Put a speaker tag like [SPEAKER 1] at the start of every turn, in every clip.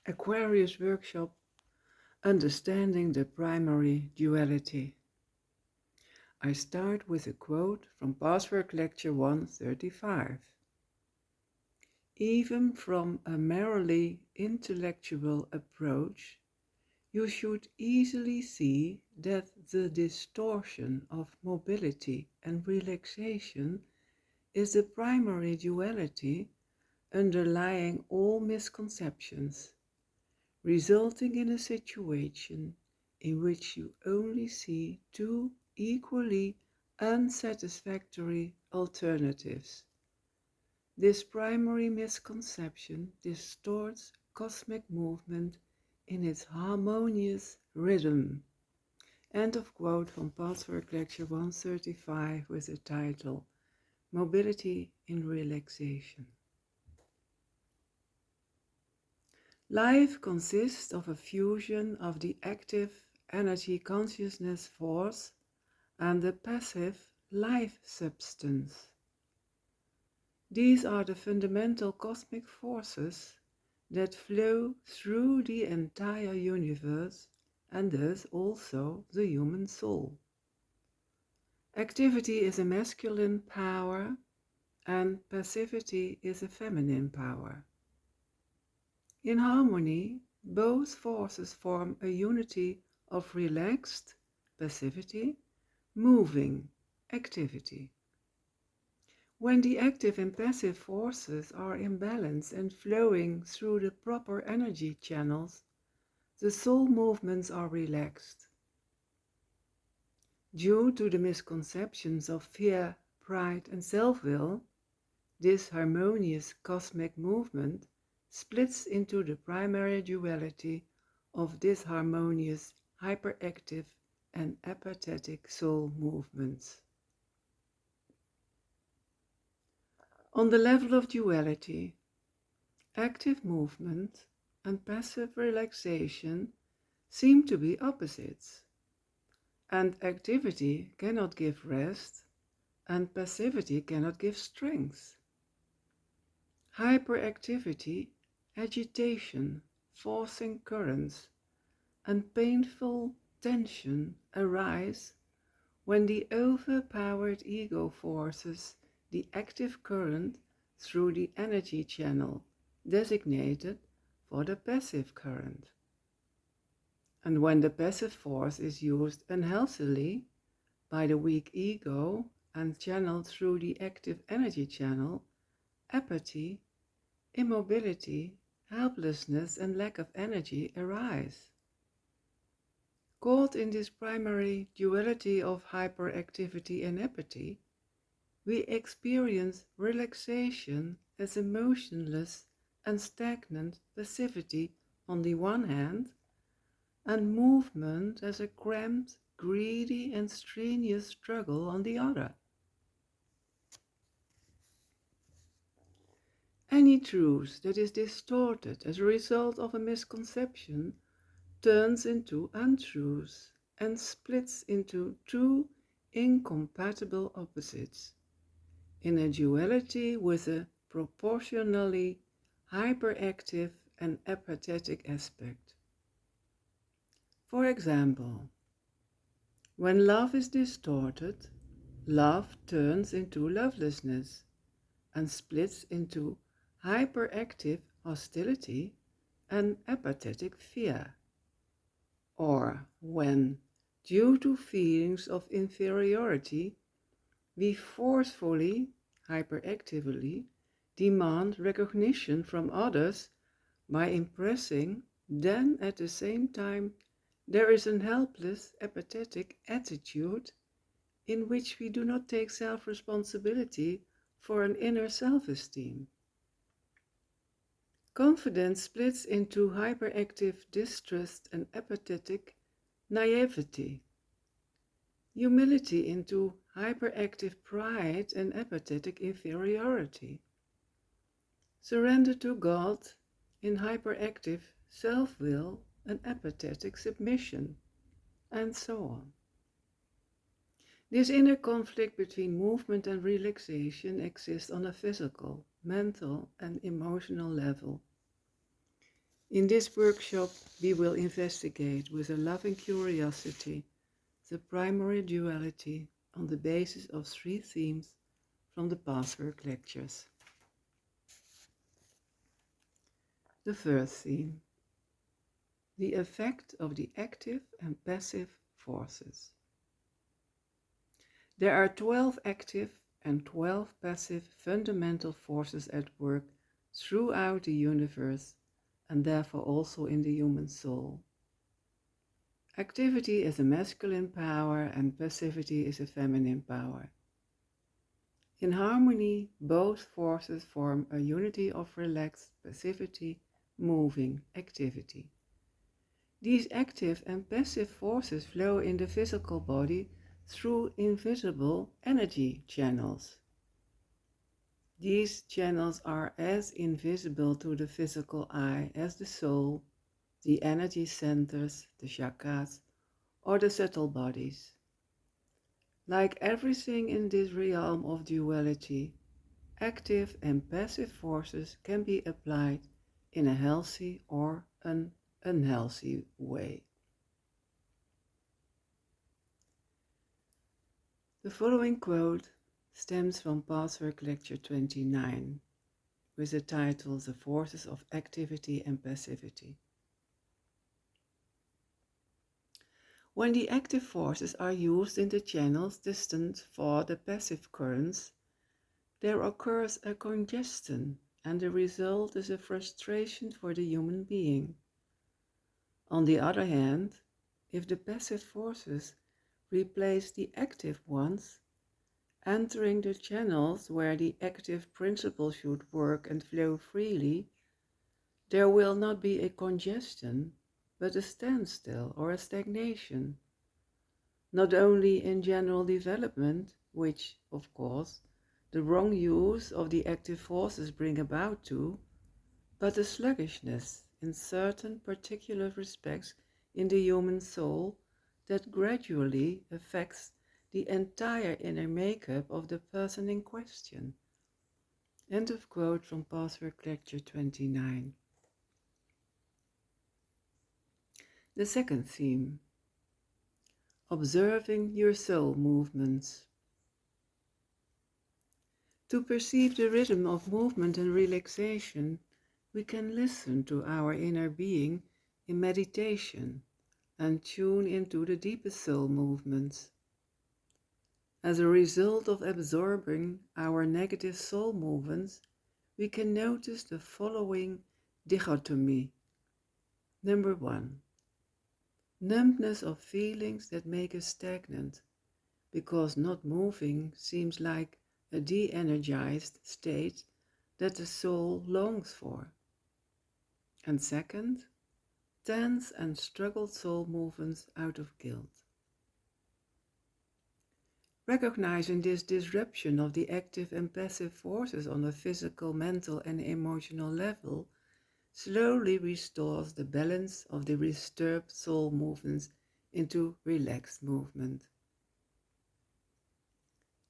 [SPEAKER 1] Aquarius workshop, Understanding the Primary Duality. I start with a quote from Password Lecture 135. Even from a merely intellectual approach, you should easily see that the distortion of mobility and relaxation is the primary duality underlying all misconceptions, resulting in a situation in which you only see two equally unsatisfactory alternatives. This primary misconception distorts cosmic movement in its harmonious rhythm. End of quote from Password Lecture 135 with the title Mobility in Relaxation. Life consists of a fusion of the active energy consciousness force and the passive life substance. These are the fundamental cosmic forces that flow through the entire universe and thus also the human soul. Activity is a masculine power and passivity is a feminine power. In harmony, both forces form a unity of relaxed passivity, moving activity. When the active and passive forces are in balance and flowing through the proper energy channels, the soul movements are relaxed. Due to the misconceptions of fear, pride, and self-will, this harmonious cosmic movement splits into the primary duality of disharmonious, hyperactive, and apathetic soul movements. On the level of duality, active movement and passive relaxation seem to be opposites, and activity cannot give rest, and passivity cannot give strength. Hyperactivity, agitation, forcing currents, and painful tension arise when the overpowered ego forces the active current through the energy channel designated for the passive current. And when the passive force is used unhealthily by the weak ego and channeled through the active energy channel, apathy, immobility, helplessness, and lack of energy arise. Caught in this primary duality of hyperactivity and apathy, we experience relaxation as emotionless and stagnant passivity on the one hand, and movement as a cramped, greedy, and strenuous struggle on the other. Any truth that is distorted as a result of a misconception turns into untruth and splits into two incompatible opposites, in a duality with a proportionally hyperactive and apathetic aspect. For example, when love is distorted, love turns into lovelessness and splits into hyperactive hostility and apathetic fear. Or when, due to feelings of inferiority, we forcefully, hyperactively, demand recognition from others by impressing, then at the same time there is an helpless, apathetic attitude in which we do not take self-responsibility for an inner self-esteem. Confidence splits into hyperactive distrust and apathetic naivety. Humility into hyperactive pride and apathetic inferiority. Surrender to God in hyperactive self-will and apathetic submission, and so on. This inner conflict between movement and relaxation exists on a physical, mental, and emotional level. In this workshop, we will investigate with a loving curiosity the primary duality on the basis of 3 themes from the past work lectures. The first theme: the effect of the active and passive forces. There are 12 active and 12 passive fundamental forces at work throughout the universe, and therefore also in the human soul. Activity is a masculine power and passivity is a feminine power. In harmony, both forces form a unity of relaxed passivity, moving activity. These active and passive forces flow in the physical body through invisible energy channels. These channels are as invisible to the physical eye as the soul, the energy centers, the chakras, or the subtle bodies. Like everything in this realm of duality, active and passive forces can be applied in a healthy or an unhealthy way. The following quote stems from past work lecture 29 with the title The Forces of Activity and Passivity. When the active forces are used in the channels destined for the passive currents, there occurs a congestion, and the result is a frustration for the human being. On the other hand, if the passive forces replace the active ones, entering the channels where the active principle should work and flow freely, there will not be a congestion, but a standstill or a stagnation. Not only in general development, which, of course, the wrong use of the active forces bring about too, but a sluggishness in certain particular respects in the human soul that gradually affects the entire inner makeup of the person in question. End of quote from past work lecture 29. The second theme: observing your soul movements. To perceive the rhythm of movement and relaxation, we can listen to our inner being in meditation and tune into the deepest soul movements. As a result of absorbing our negative soul movements, we can notice the following dichotomy. Number 1. Numbness of feelings that make us stagnant, because not moving seems like a de-energized state that the soul longs for. And second, tense and struggled soul movements out of guilt. Recognizing this disruption of the active and passive forces on a physical, mental, and emotional level slowly restores the balance of the disturbed soul movements into relaxed movement.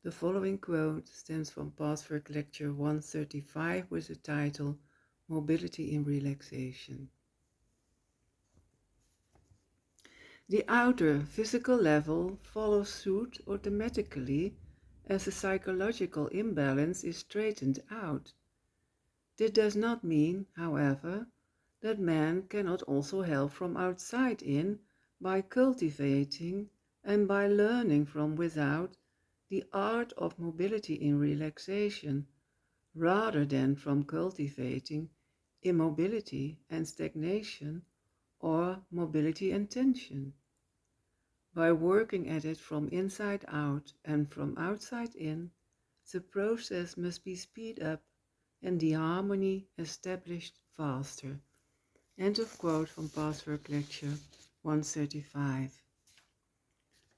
[SPEAKER 1] The following quote stems from past work lecture 135 with the title Mobility in Relaxation. The outer physical level follows suit automatically as the psychological imbalance is straightened out. This does not mean, however, that man cannot also help from outside in by cultivating and by learning from without the art of mobility in relaxation, rather than from cultivating immobility and stagnation or mobility and tension. By working at it from inside out and from outside in, the process must be speed up and the harmony established faster. End of quote from past work lecture 135.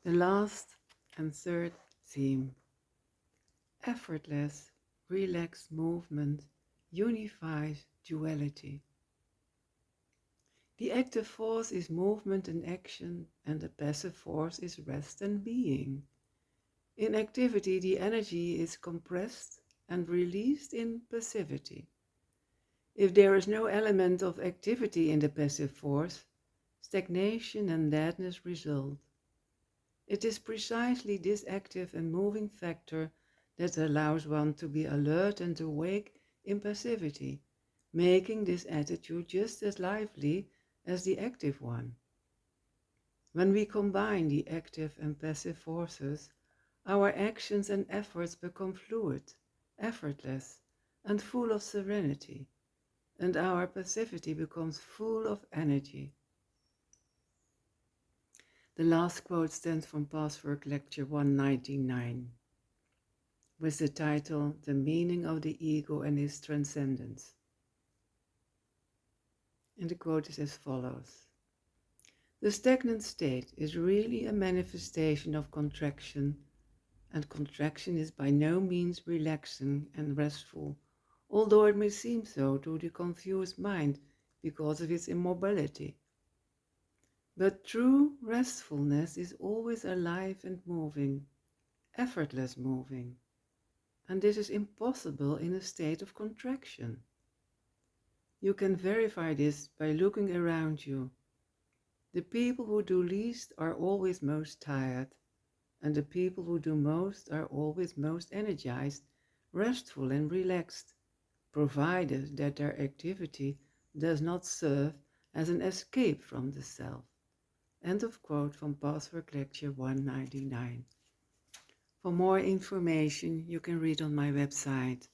[SPEAKER 1] The last and third theme: effortless, relaxed movement unifies duality. The active force is movement and action, and the passive force is rest and being. In activity, the energy is compressed and released in passivity. If there is no element of activity in the passive force, stagnation and deadness result. It is precisely this active and moving factor that allows one to be alert and awake in passivity, making this attitude just as lively as the active one. When we combine the active and passive forces, our actions and efforts become fluid, effortless, and full of serenity, and our passivity becomes full of energy. The last quote stands from Password Lecture 199, with the title The Meaning of the Ego and Its Transcendence. And the quote is as follows. The stagnant state is really a manifestation of contraction, and contraction is by no means relaxing and restful, although it may seem so to the confused mind because of its immobility. But true restfulness is always alive and moving, effortless moving, and this is impossible in a state of contraction. You can verify this by looking around you. The people who do least are always most tired, and the people who do most are always most energized, restful and relaxed, provided that their activity does not serve as an escape from the self. End of quote from Password Lecture 199. For more information you can read on my website.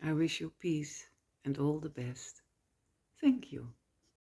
[SPEAKER 1] I wish you peace and all the best. Thank you.